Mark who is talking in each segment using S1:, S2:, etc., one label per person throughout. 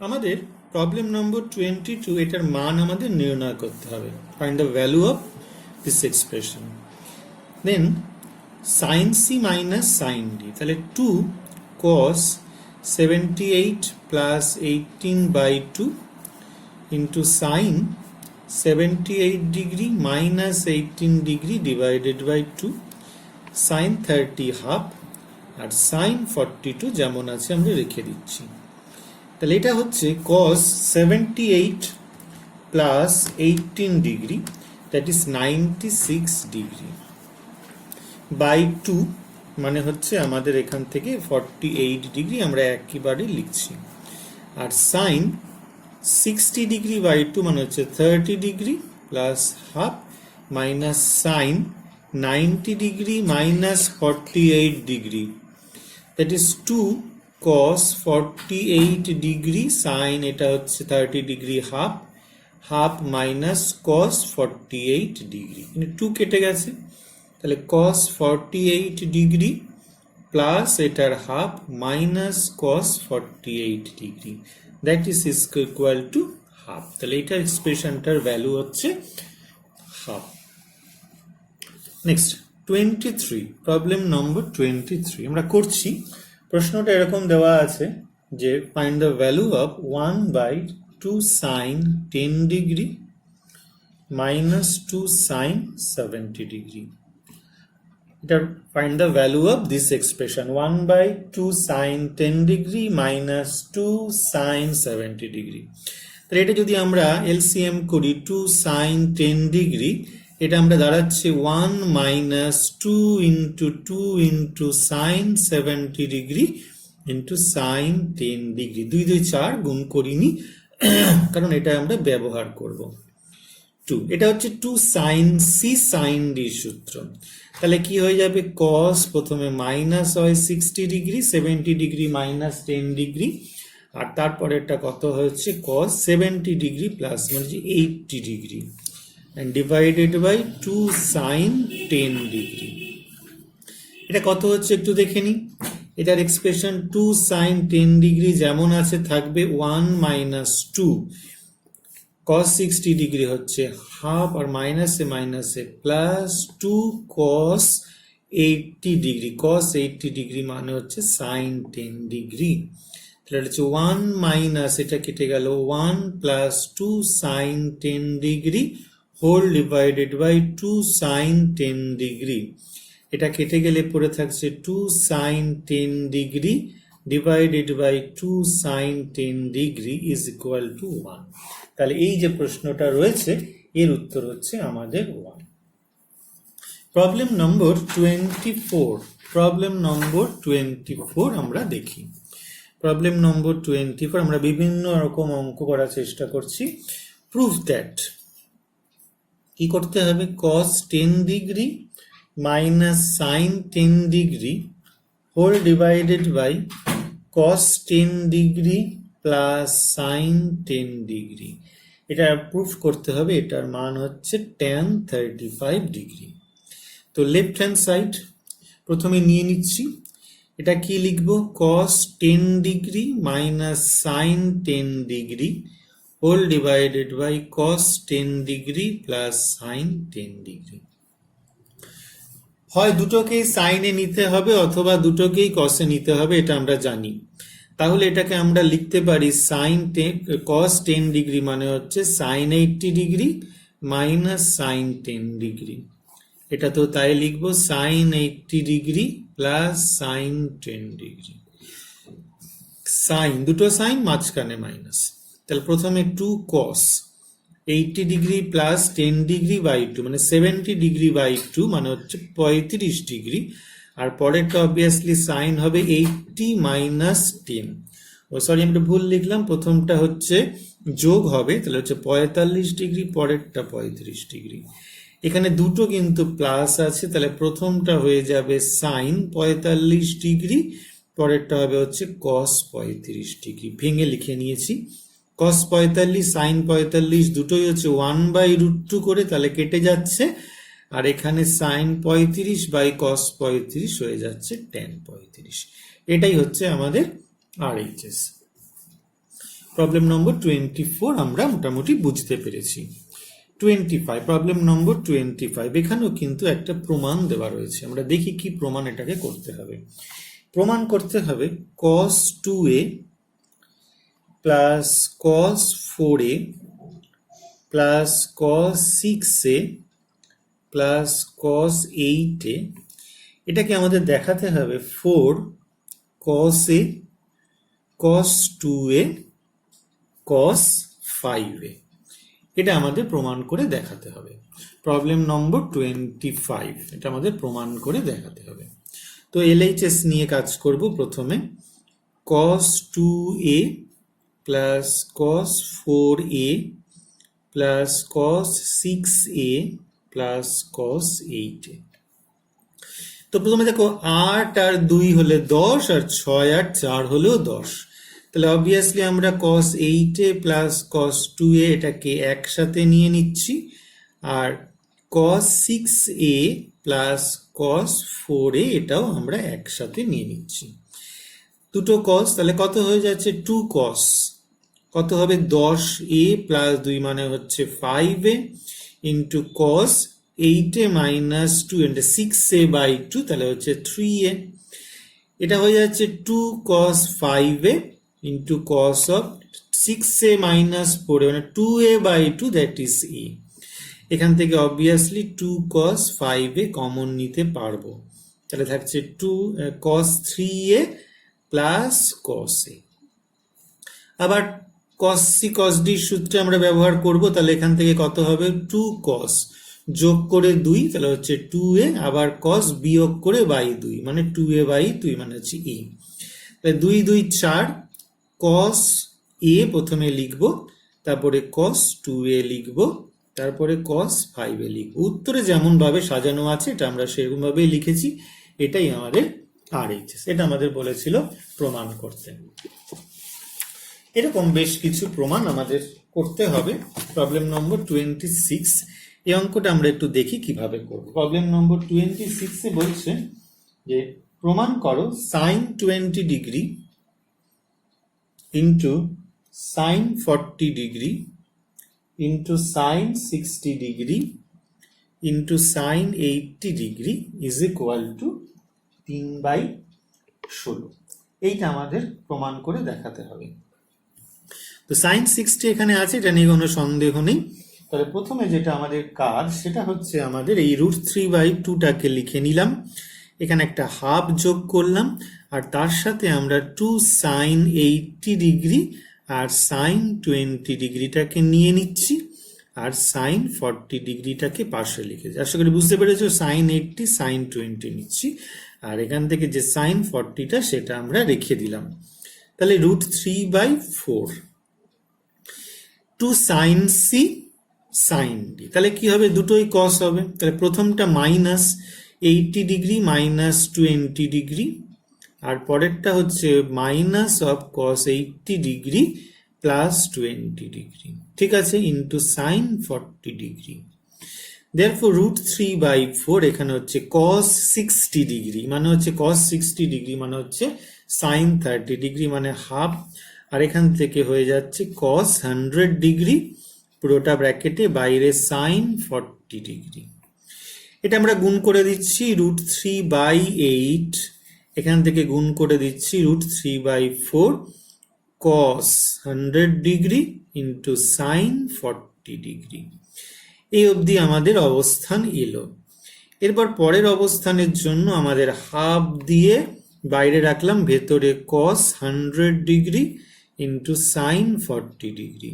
S1: আমাদের প্রবলেম নম্বর 22 এটার মান আমাদের নির্ণয় করতে হবে। Find the value of this expression. Then sin c minus sin d, তাহলে 2 cos 78 plus 18/2 into sin 78 degree minus 18 degree divided by 2 sin 30 half R sin 42 যেমন আছে আমরা রেখে দিচ্ছি। তাহলে এটা হচ্ছে cos 78 plus 18 degree, that is 96 degree by 2 মানে হচ্ছে আমাদের এখান থেকে 48 ডিগ্রি আমরা একইবারে লিখছি। আর sin 60 ডিগ্রি by 2 মানে হচ্ছে 30 degree plus half minus sin 90 degree minus 48 degree, that is 2 cos 48 degree sin এটা হচ্ছে 30 degree half half minus cos 48 degree, 2 কেটে গেছে। তাহলে cos 48 ডিগ্রি প্লাস এটার half minus cos 48 degree, that is equal to half. তাহলে এটা এক্সপ্রেশনটার value হচ্ছে half. Next 23, problem নম্বর 23 আমরা করছি। প্রশ্নটা এরকম দেওয়া আছে যে find the value of 1/2 sin 10 degree minus 2 sin 70 degree. এটা find the value of this expression 1/2 sin 10 degree minus 2 sin 70 degree। তাহলে এটা যদি আমরা LCM করি 2 sin 10 degree, এটা আমরা দাঁড়াচ্ছে 1 minus 2 into 2 into sin 70 degree into sin 10 degree, 2 2 4 গুণ করিনি কারণ এটা আমরা ব্যবহার করব 2। এটা হচ্ছে 2 sin c sin d সূত্র। তাহলে কি হয়ে যাবে, cos প্রথমে মাইনাস হয় 60 ডিগ্রি 70 ডিগ্রি মাইনাস 10 ডিগ্রি, আর তারপরে এটা কত হচ্ছে cos 70 ডিগ্রি প্লাস মানে 80 degree and divided by 2 sin 10 degree. এটা কত হচ্ছে একটু দেখে নি। এটার এক্সপ্রেশন 2 sin 10 ডিগ্রি যেমন আছে থাকবে 1 minus 2 cos 60 ডিগ্রি হচ্ছে হাফ আর মাইনাসে মাইনাসে plus 2 cos 80 degree, cos 80 degree মানে হচ্ছে sin 10 ডিগ্রি। তাহলে হচ্ছে 1 মাইনাস এটা কেটে গেল 1 plus 2 sin 10 degree whole divided by 2 sin 10 degree. এটা কেটে গেলে পড়ে থাকছে 2 sin 10 degree divided by 2 sin 10 degree is equal to 1। তাহলে এই যে প্রশ্নটা রয়েছে এর উত্তর হচ্ছে আমাদের 1। প্রবলেম নম্বর 24, প্রবলেম নম্বর 24 আমরা দেখি। প্রবলেম নম্বর 24 আমরা বিভিন্ন রকম অঙ্ক করার চেষ্টা করছি। প্রুফ দ্যাট, কি করতে হবে, cos 10 degree minus sin 10 degree whole divided by cos 10 degree plus sin 10 degree. এটা প্রুফ করতে হবে, এটার মান হচ্ছে tan 35 ডিগ্রি। তো লেফট হ্যান্ড সাইড প্রথমে নিয়ে নিচ্ছি। এটা কি লিখবো, cos 10 degree minus sin 10 degree whole divided by cos 10 degree plus sin 10 degree. হয় দুটোকেই সাইনে নিতে হবে অথবা দুটোকেই কসে নিতে হবে, এটা আমরা জানি। তাহলে এটাকে আমরা লিখতে পারি sin 10 cos 10 ডিগ্রি মানে হচ্ছে sin 80 degree minus sin 10 degree. এটা তো তাই লিখবো sin 80 degree plus sin 10 degree. Sine দুটো সাইন মাঝখানে মাইনাস, তাহলে প্রথমে 2 cos 80 degree plus 10 degree by 2 মানে 70 ডিগ্রি বাই 2 মানে হচ্ছে 35 ডিগ্রি, আর পরেরটা অবভিয়াসলি সাইন হবে 80 মাইনাস 10। সরি আমি ভুল লিখলাম, প্রথমটা হচ্ছে যোগ হবে, তাহলে হচ্ছে 45 ডিগ্রি, পরেরটা 35 ডিগ্রি। এখানে দুটো কিন্তু প্লাস আছে, তাহলে প্রথমটা হয়ে যাবে সাইন 45 ডিগ্রি, পরেরটা হবে হচ্ছে cos 35 ডিগ্রি। ভেঙে লিখে নিয়েছি, cos 45 sin 45 দুটোই হচ্ছে 1/√2 করে, তাহলে কেটে যাচ্ছে, আর এখানে sin 35 বাই cos 35 হয়ে যাচ্ছে tan 35। এটাই হচ্ছে আমাদের RHS। প্রবলেম নম্বর 24 আমরা মোটামুটি বুঝতে পেরেছি। 25 প্রবলেম নম্বর 25, এখানেও কিন্তু একটা প্রমাণ দেওয়া রয়েছে। আমরা দেখি কি প্রমাণ এটাকে করতে হবে। প্রমাণ করতে হবে cos 2a plus cos 4a plus cos 6a plus cos 8a, এটাকে আমাদের দেখাতে হবে 4 cos a cos 2a cos 5a। এটা আমাদের প্রমাণ করে দেখাতে হবে। প্রবলেম নম্বর 25, এটা আমাদের প্রমাণ করে দেখাতে হবে। তো LHS নিয়ে কাজ করব। প্রথমে cos 2a plus cos 4a plus cos 6a plus cos 8a। তো প্রথমে দেখো 8 আর 2 হলে 10, আর 6 আর 4 হলেও 10। তাহলে অবভিয়াসলি আমরা cos 8a plus cos 2a এটাকে একসাথে নিয়ে নিচ্ছি, আর cos 6a plus cos 4a এটাও আমরা একসাথে নিয়ে নিচ্ছি। দুটো cos, তাহলে কত হয়ে যাচ্ছে 2 cos, কত হবে 10a প্লাস 2 মানে হচ্ছে 5a into cos 8a minus 2 into 6a by 2, তাহলে হচ্ছে 3a। এটা হয়ে যাচ্ছে 2 cos 5a into cos of 6a minus 4a মানে 2a by 2, that is a। এখান থেকে অবভিয়াসলি 2 cos 5a কমন নিতে পারবো, তাহলে থাকছে 2 cos 3a plus cos a। আবার cos c cos d সূত্রে আমরা ব্যবহার করব, তাহলে এখান থেকে কত হবে 2 cos যোগ করে 2, তাহলে হচ্ছে 2a, আবার cos বিয়োগ করে বাই 2 মানে 2a বাই 2 মানে হচ্ছে a। তাহলে 2 2 4 cos a প্রথমে লিখব, তারপরে cos 2a লিখব, তারপরে cos 5a লিখব। উত্তরে যেমন ভাবে সাজানো আছে এটা আমরা সেরকম ভাবেই লিখেছি। এটাই আমাদের RHS, এটা আমাদের বলেছিল প্রমাণ করতে। এরকম বেশ কিছু প্রমাণ আমাদের করতে হবে। প্রবলেম নম্বর 26, এই অঙ্কটা আমরা একটু দেখি কিভাবে করব। প্রবলেম নম্বর 26 এ বলছে যে প্রমাণ করো sin 20 degree into sin 40 degree into sin 60 degree into sin 80 degree is equal two 3/16। এইটা আমাদের প্রমাণ করে দেখাতে হবে। তো sin 60 এখানে আছে, এটা নিয়ে কোনো সন্দেহ নেই। তাহলে প্রথমে যেটা আমাদের কাজ সেটা হচ্ছে আমাদের এই √3/2টাকে লিখে নিলাম, এখানে একটা হাফ যোগ করলাম, আর তার সাথে আমরা 2 sin 80 ডিগ্রি আর sin 20 ডিগ্রিটাকে নিয়ে নিচ্ছি, আর sin 40 ডিগ্রিটাকে পাশে লিখেছি। আশা করি বুঝতে পেরেছো, sin 80 sin 20 নিচ্ছি, আর এখান থেকে যে sin 40টা সেটা আমরা রেখে দিলাম। তাহলে √3/4 2 sin c sin d, তাহলে কি হবে দুটোই cos হবে। তাহলে প্রথমটা মাইনাস 80 ডিগ্রি মাইনাস 20 ডিগ্রি, আর পরেরটা হচ্ছে minus of cos 80 degree plus 20 degree, ঠিক আছে, ইন্টু sin 40 ডিগ্রি। therefore √3/4 এখানে হচ্ছে cos 60 ডিগ্রি মানে হচ্ছে cos 60 ডিগ্রি মানে হচ্ছে sin 30 ডিগ্রি মানে হাফ, আর এখান থেকে হয়ে যাচ্ছে cos 100 ডিগ্রি পুরোটা ব্র্যাকেটে, বাইরে sin 40 ডিগ্রি। এটা আমরা গুণ করে দিচ্ছি √3/8, এখান থেকে গুণ করে দিচ্ছি √3/4 cos 100 degree into sin 40 degree. এই অবধি আমাদের অবস্থান এলো। এরপর পরের অবস্থানের জন্য আমাদের হাফ দিয়ে বাইরে রাখলাম, ভেতরে cos 100 degree into sin 40 degree.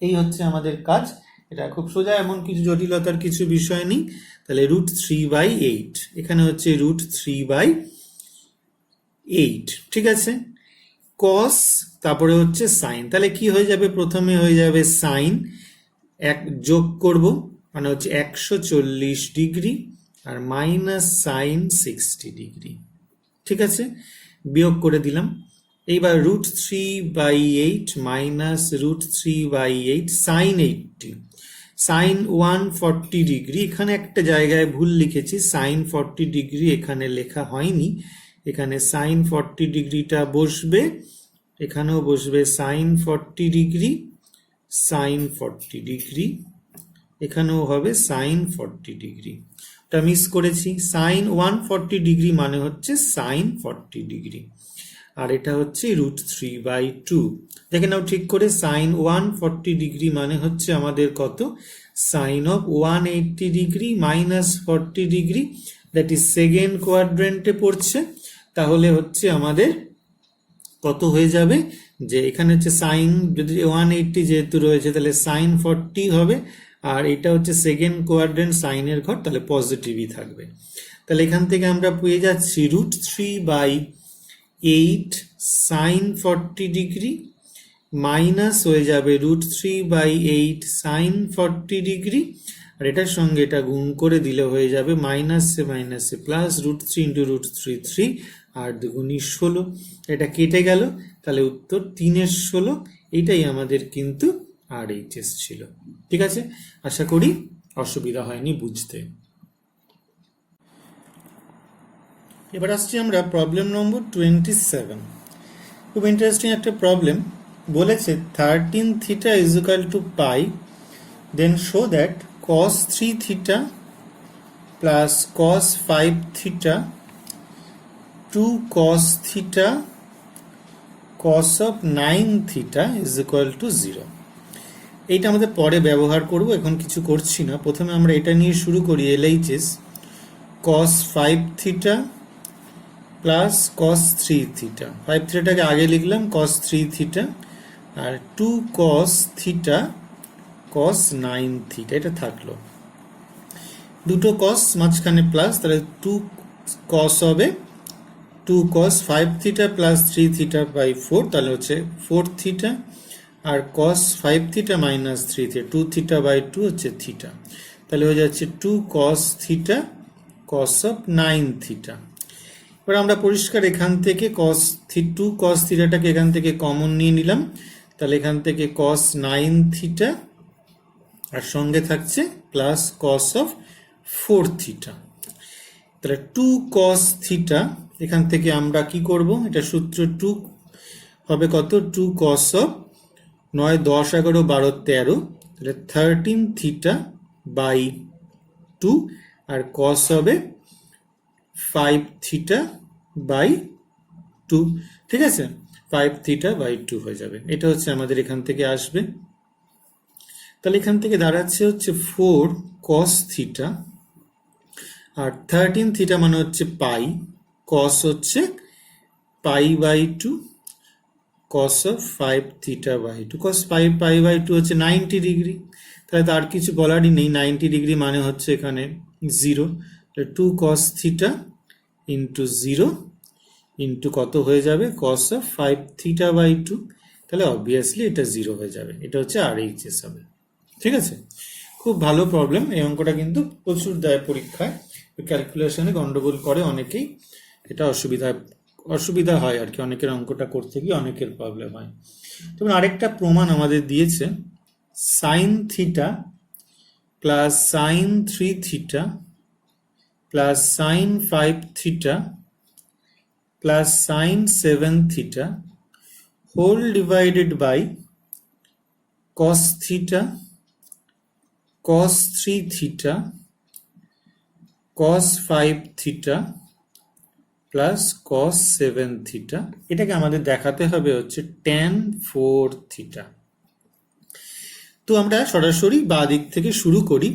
S1: এই হচ্ছে আমাদের কাজ। এটা খুব সোজা, এমন কিছু জটিলতার কিছু বিষয় নেই। তাহলে √3/8, এখানে হচ্ছে √3/8, ঠিক আছে, cos তারপরে হচ্ছে sin, তাহলে কি হয়ে যাবে, প্রথমে হয়ে যাবে sin, এক যোগ করব মানে হচ্ছে 140 ডিগ্রি আর মাইনাস sin 60 ডিগ্রি, ঠিক আছে, বিয়োগ করে দিলাম। এইবার √3/8 মাইনাস √3/8 sin 80 sin 140 ডিগ্রি, এখানে একটা জায়গায় ভুল লিখেছি, sin 40 ডিগ্রি এখানে লেখা হয়নি, এখানে sin 40 ডিগ্রিটা বসবে এখানেও বসবে সাইন 40 ডিগ্রি, সাইন 40 ডিগ্রি, এখানেও হবে সাইন 40 ডিগ্রি। এটা মিস করেছি, সাইন 140 ডিগ্রি মানে হচ্ছে সাইন 40 ডিগ্রি, আর এটা হচ্ছে √3/2। দেখে নাও ঠিক করে, সাইন 140 ডিগ্রি মানে হচ্ছে আমাদের কত, sine of 180 degree minus 40 degree, that is second কোয়াড্রেন্টে পড়ছে। তাহলে হচ্ছে আমাদের কত হয়ে যাবে, যে এখানে হচ্ছে সাইন, যদি 180 যেহেতু রয়েছে তাহলে সাইন 40 হবে, আর এটা হচ্ছে সেকেন্ড কোয়াড্রেন্ট সাইনের ঘর, তাহলে পজিটিভই থাকবে। তাহলে এখান থেকে আমরা পেয়ে যাচ্ছি √3/8 সাইন 40 ডিগ্রি মাইনাস হয়ে যাবে √3/8 সাইন 40 ডিগ্রি, আর এটার সঙ্গে এটা গুণ করে দিলে হয়ে যাবে মাইনাসে মাইনাসে প্লাস √3 ইন্টু √3 3, আর দুগুণি 16, এটা কেটে গেল, তাহলে উত্তর 3/16। এইটাই আমাদের কিন্তু RHS ছিল। ঠিক আছে, আশা করি অসুবিধা হয়নি বুঝতে। এবার আসছি আমরা প্রবলেম নম্বর 27। খুব ইন্টারেস্টিং একটা প্রবলেম বলেছে, 13 theta is equal to pi, then show that cos 3 theta plus cos 5 theta 2 cos theta cos of 9 theta is equal to 0। এইটা আমাদের পরে ব্যবহার করব, এখন কিছু করছি না। প্রথমে আমরা এটা নিয়ে শুরু করি, LHS cos 5 theta plus cos 3 theta, 5 থিটাটাকে আগে লিখলাম cos 3 থিটা, আর 2 cos থিটা cos 9 থিটা, এটা থাকলো। দুটো cos মাঝখানে প্লাস, তাহলে 2 cos হবে 2 cos 5 theta plus 3 theta by 4, তাহলে হচ্ছে 4 থিটা, আর cos 5 theta minus 3 theta 2 theta by 2 হচ্ছে থিটা, তাহলে হয়ে যাচ্ছে 2 cos theta cos of 9 theta. এবার আমরা পরিষ্কার এখান থেকে টু cos থিটাটাকে এখান থেকে কমন নিয়ে নিলাম, তাহলে এখান থেকে cos 9 থিটা আর সঙ্গে থাকছে প্লাস cos of 4 থিটা, তাহলে 2 cos থিটা এখান থেকে আমরা কি করব, এটা সূত্র 2 হবে কত, 2 cos of 9 10 11 12 13, তাহলে 13 থিটা বাই 2, আর cos হবে 5 থিটা বাই 2। ঠিক আছে, 5 থিটা বাই 2 হয়ে যাবে, এটা হচ্ছে আমাদের এখান থেকে আসবে। তাহলে এখান থেকে দাঁড়াচ্ছে হচ্ছে 4 cos থিটা, আর 13 থিটা মানে হচ্ছে পাই, cos হচ্ছে pi by 2, cos of 5 theta by 2, cos pi by 2 হচ্ছে 90 ডিগ্রি, তাহলে তার কিছু বলারই নেই, 90 ডিগ্রি মানে হচ্ছে এখানে 0, 2 cos থিটা ইন্টু 0 ইন্টু কত হয়ে যাবে, cos of 5 থিটা বাই 2, তাহলে অবভিয়াসলি এটা 0 হয়ে যাবে, এটা হচ্ছে RHS হবে। ঠিক আছে, খুব ভালো প্রবলেম, এই অঙ্কটা কিন্তু প্রচুর দেয় পরীক্ষায়, ক্যালকুলেশনে গন্ডগোল করে অনেকেই, এটা অসুবিধা হয় আর কি, অনেকের অঙ্কটা করতে গিয়ে অনেকের প্রবলেম হয়। তবে আরেকটা প্রমাণ আমাদের দিয়েছে, sine theta plus sine 3 theta plus sine 5 theta plus sine 7 theta whole divided by cos theta cos 3 theta cos 5 theta plus cos 7 theta, এটাকে আমাদের দেখাতে হবে হচ্ছে tan 4 থিটা। তো আমরা সরাসরি বাঁ দিক থেকে শুরু করি,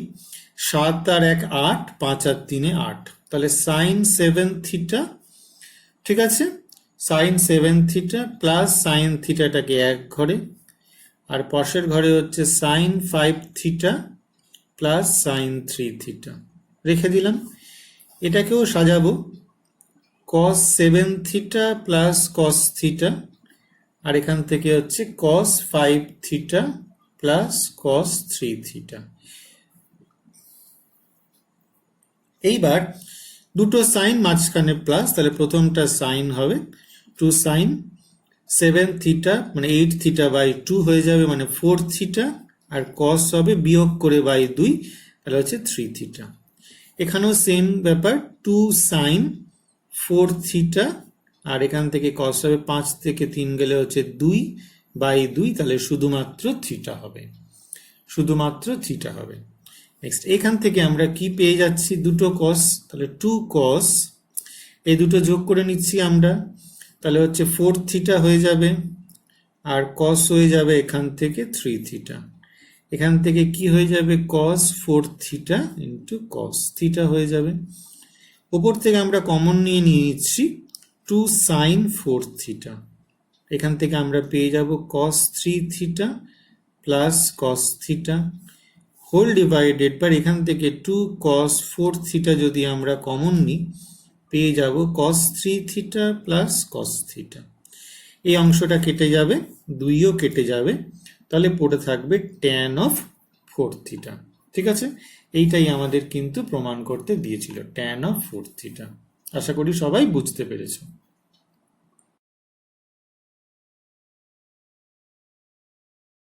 S1: 7 আর 1 8, 5 আর 3 8, তাহলে সাইন 7 থিটা, ঠিক আছে, সাইন 7 থিটা প্লাস সাইন থিটাটাকে এক ঘরে, আর পাশের ঘরে হচ্ছে sine 5 theta plus sine 3 theta রেখে দিলাম। এটাকেও সাজাবো cos 7 theta plus cos theta, আর এখান থেকে হচ্ছে cos 5 theta plus cos 3 theta. এইবার দুটো সাইন মাঝখানে প্লাস, তাহলে প্রথমটা সাইন হবে 2 সাইন 7 থিটা মানে 8 থিটা বাই 2 হয়ে যাবে, মানে 4 থিটা, আর cos হবে বিয়োগ করে বাই 2, তাহলে হচ্ছে 3 থিটা। এখানেও সেম ব্যাপার, 2 সাইন 4 থিটা আর এখান থেকে কস হবে 5 থেকে 3 গেলে হচ্ছে 2/2, তাহলে শুধুমাত্র থিটা হবে, শুধুমাত্র থিটা হবে। নেক্সট এখান থেকে আমরা কি পেয়ে যাচ্ছি, দুটো কস, তাহলে 2 কস, এই দুটো যোগ করে নিচ্ছি আমরা, তাহলে হচ্ছে 4 থিটা হয়ে যাবে, আর কস হয়ে যাবে এখান থেকে 3 থিটা। এখান থেকে কি হয়ে যাবে, কস 4 থিটা ইন্টু কস থিটা হয়ে যাবে। উপর থেকে আমরা কমন নিয়ে নিচ্ছি 2 সাইন 4 থিটা। এখান থেকে আমরা পেয়ে যাব cos 3 theta plus cos theta whole divided by এখান থেকে 2 কস 4 থিটা যদি আমরা কমন নিই পেয়ে যাব cos 3 theta plus cos theta. এই অংশটা কেটে যাবে, 2ও কেটে যাবে, তাহলে পড়ে থাকবে tan অফ 4 থিটা। ঠিক আছে, এইটাই আমাদের কিন্তু প্রমাণ করতে দিয়েছিল, tan অফ 4 থিটা। আশা করি সবাই বুঝতে পেরেছো।